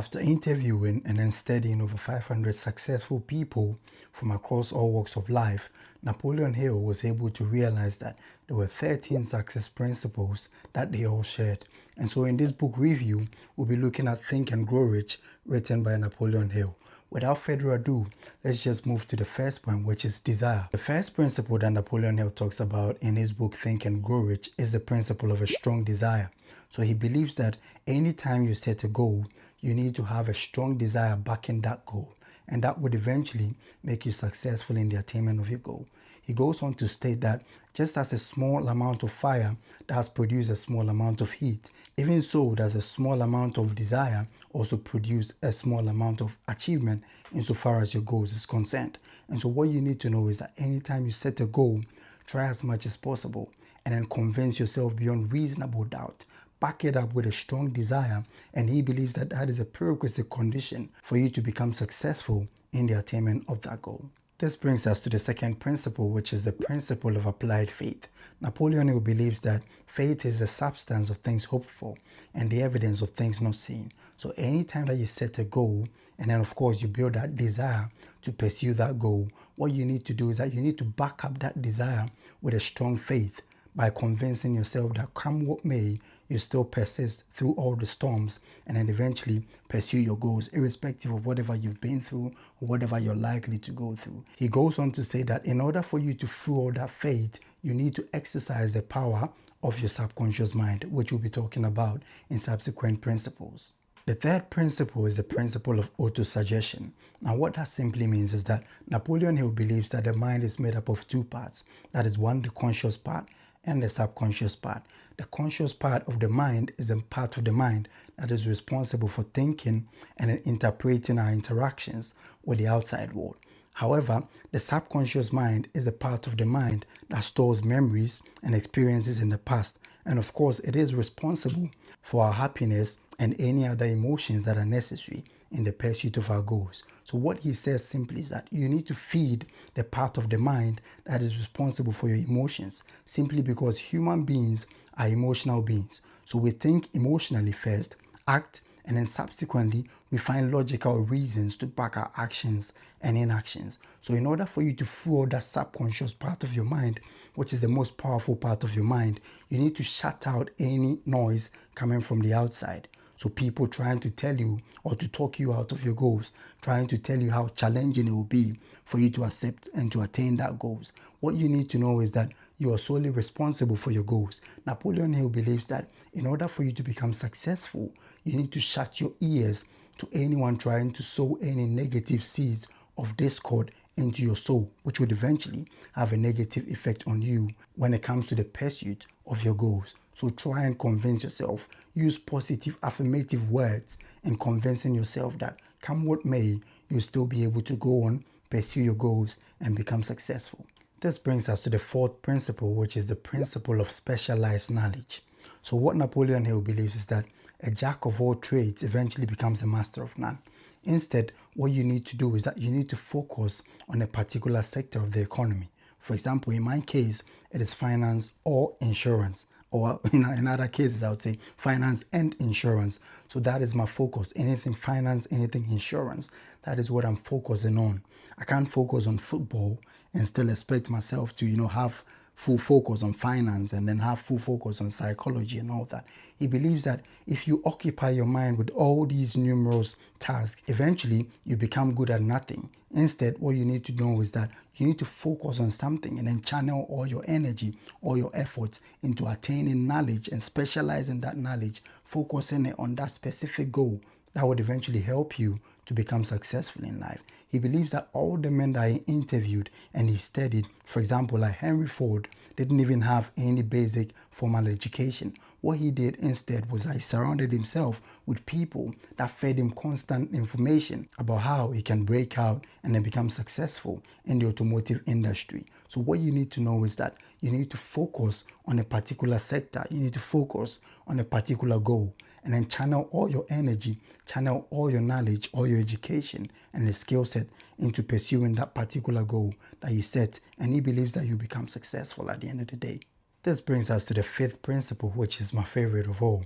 After interviewing and then studying over 500 successful people from across all walks of life, Napoleon Hill was able to realize that there were 13 success principles that they all shared. And so in this book review, we'll be looking at Think and Grow Rich, written by Napoleon Hill. Without further ado, let's just move to the first point, which is desire. The first principle that Napoleon Hill talks about in his book Think and Grow Rich is the principle of a strong desire. So he believes that anytime you set a goal, you need to have a strong desire backing that goal, and that would eventually make you successful in the attainment of your goal. He goes on to state that just as a small amount of fire does produce a small amount of heat, even so does a small amount of desire also produce a small amount of achievement insofar as your goals is concerned. And so what you need to know is that anytime you set a goal, try as much as possible and then convince yourself beyond reasonable doubt. Back it up with a strong desire, and he believes that that is a prerequisite condition for you to become successful in the attainment of that goal. This brings us to the second principle, which is the principle of applied faith. Napoleon Hill believes that faith is the substance of things hoped for and the evidence of things not seen. So anytime that you set a goal, and then of course you build that desire to pursue that goal, what you need to do is that you need to back up that desire with a strong faith, by convincing yourself that come what may, you still persist through all the storms and then eventually pursue your goals, irrespective of whatever you've been through or whatever you're likely to go through. He goes on to say that in order for you to fuel that faith, you need to exercise the power of your subconscious mind, which we'll be talking about in subsequent principles. The third principle is the principle of autosuggestion. Now, what that simply means is that Napoleon Hill believes that the mind is made up of two parts. That is one, the conscious part, and the subconscious part. The conscious part of the mind is a part of the mind that is responsible for thinking and interpreting our interactions with the outside world. However, the subconscious mind is a part of the mind that stores memories and experiences in the past. And of course, it is responsible for our happiness and any other emotions that are necessary in the pursuit of our goals. So what he says simply is that you need to feed the part of the mind that is responsible for your emotions, simply because human beings are emotional beings. So we think emotionally first, act, and then subsequently we find logical reasons to back our actions and inactions. So in order for you to fuel that subconscious part of your mind, which is the most powerful part of your mind, you need to shut out any noise coming from the outside. So people trying to tell you or to talk you out of your goals, trying to tell you how challenging it will be for you to accept and to attain that goals. What you need to know is that you are solely responsible for your goals. Napoleon Hill believes that in order for you to become successful, you need to shut your ears to anyone trying to sow any negative seeds of discord into your soul, which would eventually have a negative effect on you when it comes to the pursuit of your goals. So try and convince yourself. Use positive affirmative words in convincing yourself that come what may, you'll still be able to go on, pursue your goals, and become successful. This brings us to the fourth principle, which is the principle of specialized knowledge. So what Napoleon Hill believes is that a jack of all trades eventually becomes a master of none. Instead, what you need to do is that you need to focus on a particular sector of the economy. For example, in my case, it is finance or insurance. Or in other cases, I would say finance and insurance. So that is my focus. Anything finance, anything insurance, that is what I'm focusing on. I can't focus on football and still expect myself to, have full focus on finance and then have full focus on psychology and all that. He believes that if you occupy your mind with all these numerous tasks, eventually you become good at nothing. Instead, what you need to know is that you need to focus on something and then channel all your energy, all your efforts into attaining knowledge and specializing that knowledge, focusing it on that specific goal that would eventually help you to become successful in life. He believes that all the men that he interviewed and he studied, for example, like Henry Ford, didn't even have any basic formal education. What he did instead was he surrounded himself with people that fed him constant information about how he can break out and then become successful in the automotive industry. So what you need to know is that you need to focus on a particular sector. You need to focus on a particular goal and then channel all your energy, channel all your knowledge, all your education and the skill set into pursuing that particular goal that you set. And he believes that you become successful at the end of the day. This brings us to the fifth principle, which is my favorite of all,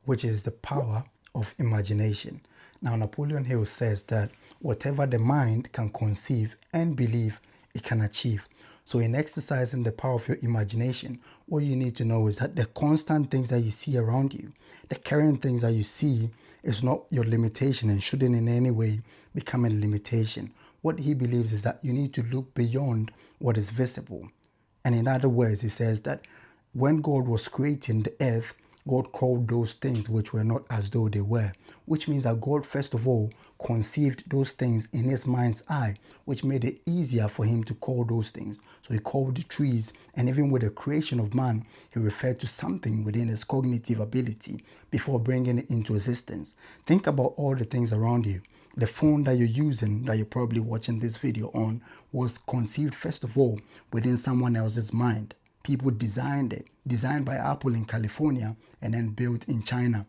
which is the power of imagination. Now, Napoleon Hill says that whatever the mind can conceive and believe, it can achieve. So in exercising the power of your imagination, what you need to know is that the constant things that you see around you, the current things that you see, is not your limitation and shouldn't in any way become a limitation. What he believes is that you need to look beyond what is visible. And in other words, he says that when God was creating the earth, God called those things which were not as though they were, which means that God, first of all, conceived those things in his mind's eye, which made it easier for him to call those things. So he called the trees, and even with the creation of man, he referred to something within his cognitive ability before bringing it into existence. Think about all the things around you. The phone that you're using, that you're probably watching this video on, was conceived, first of all, within someone else's mind. People designed it, designed by Apple in California and then built in China.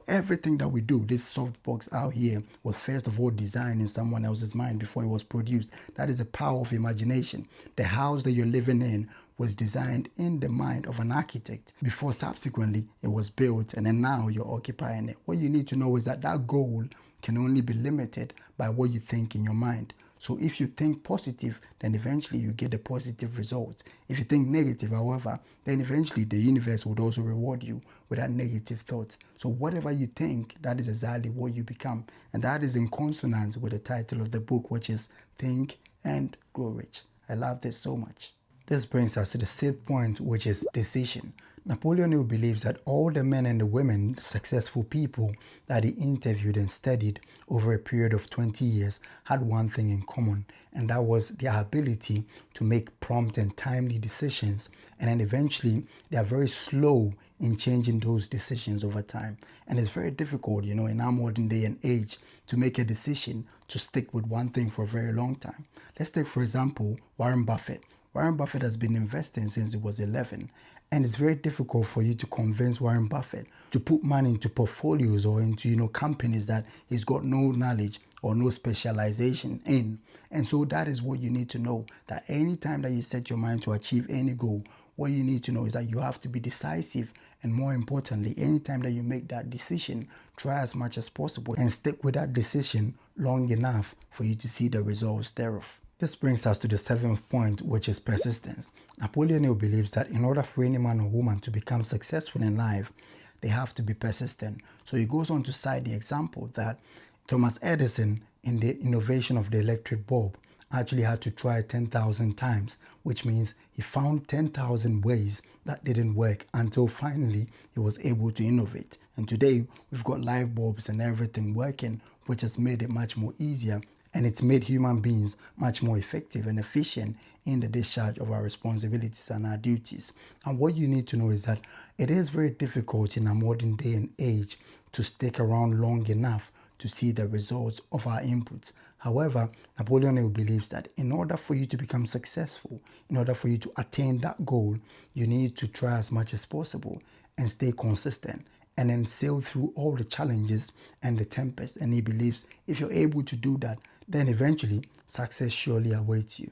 Everything that we do, this softbox out here, was first of all designed in someone else's mind before it was produced. That is the power of imagination. The house that you're living in was designed in the mind of an architect before subsequently it was built, and then now you're occupying it. What you need to know is that that goal can only be limited by what you think in your mind. So if you think positive, then eventually you get the positive results. If you think negative, however, then eventually the universe would also reward you with that negative thoughts. So whatever you think, that is exactly what you become. And that is in consonance with the title of the book, which is Think and Grow Rich. I love this so much. This brings us to the sixth point, which is decision. Napoleon Hill believes that all the men and the women, successful people that he interviewed and studied over a period of 20 years had one thing in common, and that was their ability to make prompt and timely decisions. And then eventually, they are very slow in changing those decisions over time. And it's very difficult, in our modern day and age, to make a decision to stick with one thing for a very long time. Let's take, for example, Warren Buffett. Warren Buffett has been investing since he was 11, and it's very difficult for you to convince Warren Buffett to put money into portfolios or into companies that he's got no knowledge or no specialization in. And so that is what you need to know, that anytime that you set your mind to achieve any goal, what you need to know is that you have to be decisive, and more importantly, anytime that you make that decision, try as much as possible and stick with that decision long enough for you to see the results thereof. This brings us to the seventh point, which is persistence. Napoleon Hill believes that in order for any man or woman to become successful in life, they have to be persistent. So he goes on to cite the example that Thomas Edison, in the innovation of the electric bulb, actually had to try 10,000 times, which means he found 10,000 ways that didn't work until finally he was able to innovate. And today we've got light bulbs and everything working, which has made it much more easier, and it's made human beings much more effective and efficient in the discharge of our responsibilities and our duties. And what you need to know is that it is very difficult in our modern day and age to stick around long enough to see the results of our inputs. However, Napoleon Hill believes that in order for you to become successful, in order for you to attain that goal, you need to try as much as possible and stay consistent, and then sail through all the challenges and the tempests. And he believes if you're able to do that, then eventually success surely awaits you.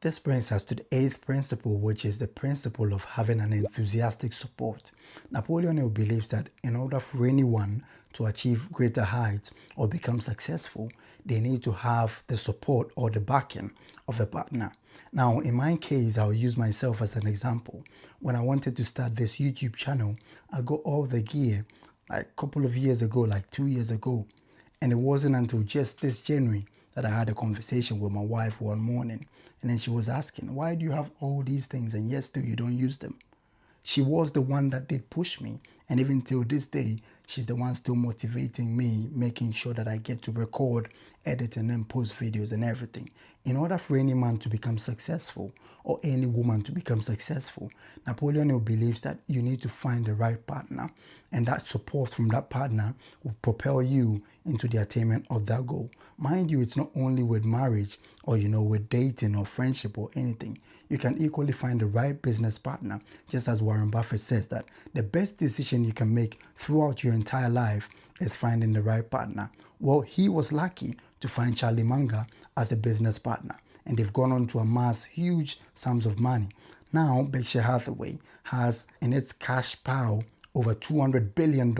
This brings us to the eighth principle, which is the principle of having an enthusiastic support. Napoleon Hill believes that in order for anyone to achieve greater heights or become successful, they need to have the support or the backing of a partner. Now, in my case, I'll use myself as an example. When I wanted to start this YouTube channel, I got all the gear like a couple of years ago, like 2 years ago. And it wasn't until just this January that I had a conversation with my wife one morning. And then she was asking, why do you have all these things and yet still you don't use them? She was the one that did push me. And even till this day, she's the one still motivating me, making sure that I get to record, edit, and then post videos and everything. In order for any man to become successful or any woman to become successful, Napoleon Hill believes that you need to find the right partner, and that support from that partner will propel you into the attainment of that goal. Mind you, it's not only with marriage or with dating or friendship or anything. You can equally find the right business partner, just as Warren Buffett says that the best decision you can make throughout your entire life is finding the right partner. Well, he was lucky to find Charlie Munger as a business partner, and they've gone on to amass huge sums of money. Now, Berkshire Hathaway has in its cash pile over $200 billion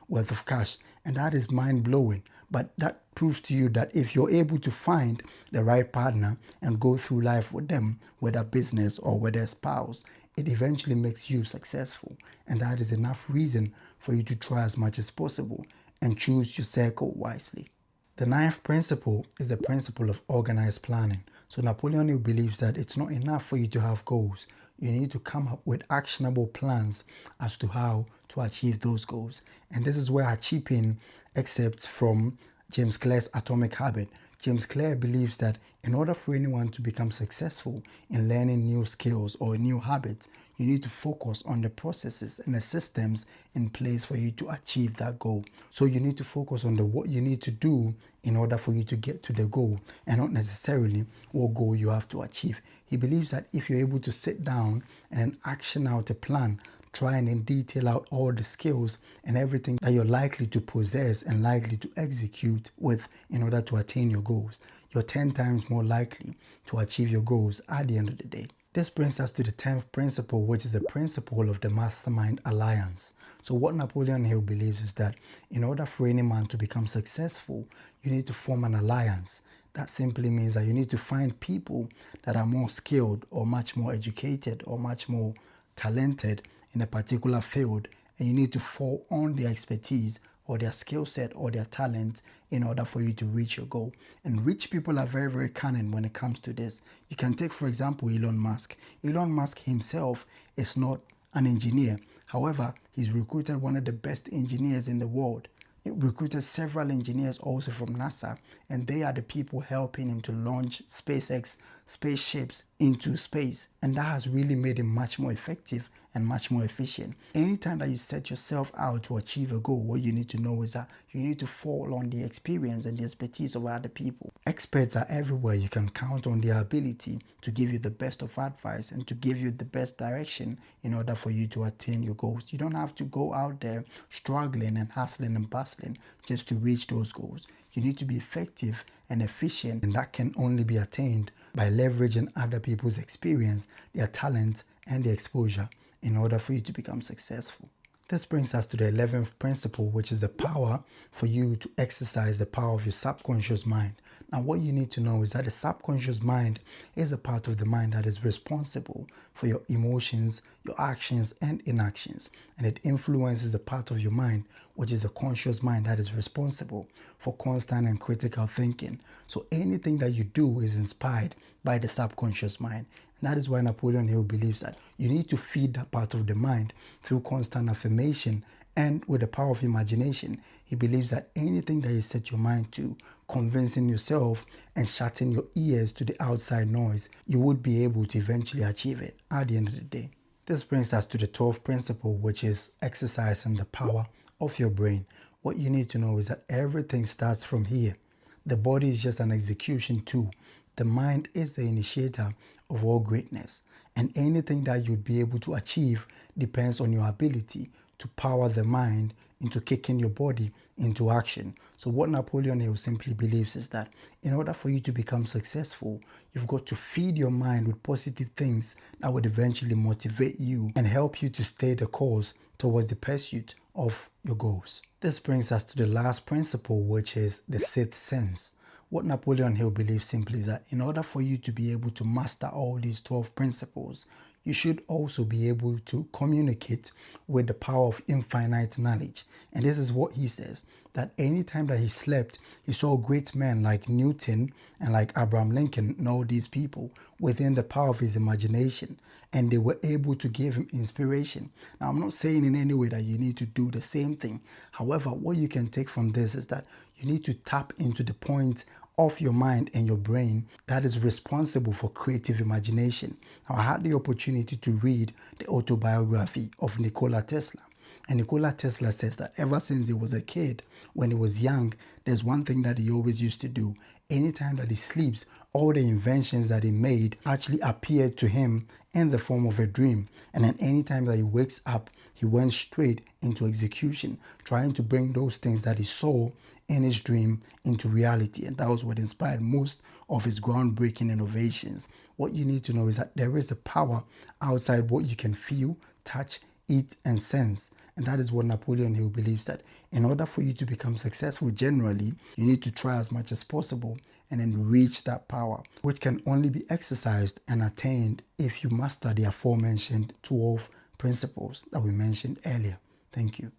worth of cash, And that is mind-blowing. But that proves to you that if you're able to find the right partner and go through life with them, whether business or whether spouse, it eventually makes you successful. And that is enough reason for you to try as much as possible and choose your circle wisely. The ninth principle is the principle of organized planning. So Napoleon Hill believes that it's not enough for you to have goals. You need to come up with actionable plans as to how to achieve those goals. And this is where I chip in excerpts from James Clear's Atomic Habit. James Clear believes that in order for anyone to become successful in learning new skills or new habits, you need to focus on the processes and the systems in place for you to achieve that goal. So you need to focus on what you need to do in order for you to get to the goal, and not necessarily what goal you have to achieve. He believes that if you're able to sit down and then action out a plan, try and then detail out all the skills and everything that you're likely to possess and likely to execute with in order to attain your goals, you're 10 times more likely to achieve your goals at the end of the day. This brings us to the 10th principle, which is the principle of the mastermind alliance. So what Napoleon Hill believes is that in order for any man to become successful, you need to form an alliance. That simply means that you need to find people that are more skilled or much more educated or much more talented in a particular field, and you need to fall on their expertise or their skill set or their talent in order for you to reach your goal. And rich people are very, very cunning when it comes to this. You can take, for example, Elon Musk. Elon Musk himself is not an engineer. However, he's recruited one of the best engineers in the world. He recruited several engineers also from NASA, and they are the people helping him to launch SpaceX spaceships into space. And that has really made him much more effective and much more efficient. Anytime that you set yourself out to achieve a goal, what you need to know is that you need to fall on the experience and the expertise of other people. Experts are everywhere. You can count on their ability to give you the best of advice and to give you the best direction in order for you to attain your goals. You don't have to go out there struggling and hustling and bustling just to reach those goals. You need to be effective and efficient, and that can only be attained by leveraging other people's experience, their talent, and their exposure in order for you to become successful. This brings us to the 11th principle, which is the power for you to exercise the power of your subconscious mind. Now, what you need to know is that the subconscious mind is a part of the mind that is responsible for your emotions, your actions, and inactions. And it influences the part of your mind, which is the conscious mind that is responsible for constant and critical thinking. So anything that you do is inspired by the subconscious mind. And that is why Napoleon Hill believes that you need to feed that part of the mind through constant affirmation and with the power of imagination. He believes that anything that you set your mind to, convincing yourself and shutting your ears to the outside noise, you would be able to eventually achieve it at the end of the day. This brings us to the 12th principle, which is exercising the power of your brain. What you need to know is that everything starts from here. The body is just an execution tool. The mind is the initiator of all greatness. And anything that you'd be able to achieve depends on your ability to power the mind into kicking your body into action. So what Napoleon Hill simply believes is that in order for you to become successful, you've got to feed your mind with positive things that would eventually motivate you and help you to stay the course towards the pursuit of your goals. This brings us to the last principle, which is the sixth sense. What Napoleon Hill believes simply is that in order for you to be able to master all these 12 principles, you should also be able to communicate with the power of infinite knowledge. And this is what he says, that anytime that he slept, he saw great men like Newton and like Abraham Lincoln and all these people within the power of his imagination, and they were able to give him inspiration. Now, I'm not saying in any way that you need to do the same thing. However, what you can take from this is that you need to tap into the point of your mind and your brain that is responsible for creative imagination. Now, I had the opportunity to read the autobiography of Nikola Tesla. And Nikola Tesla says that ever since he was a kid, when he was young, there's one thing that he always used to do. Anytime that he sleeps, all the inventions that he made actually appeared to him in the form of a dream. And then anytime that he wakes up, he went straight into execution, trying to bring those things that he saw in his dream into reality. And that was what inspired most of his groundbreaking innovations. What you need to know is that there is a power outside what you can feel, touch, eat, and sense. And that is what Napoleon Hill believes, that in order for you to become successful generally, you need to try as much as possible and then reach that power, which can only be exercised and attained if you master the aforementioned 12 principles that we mentioned earlier. Thank you.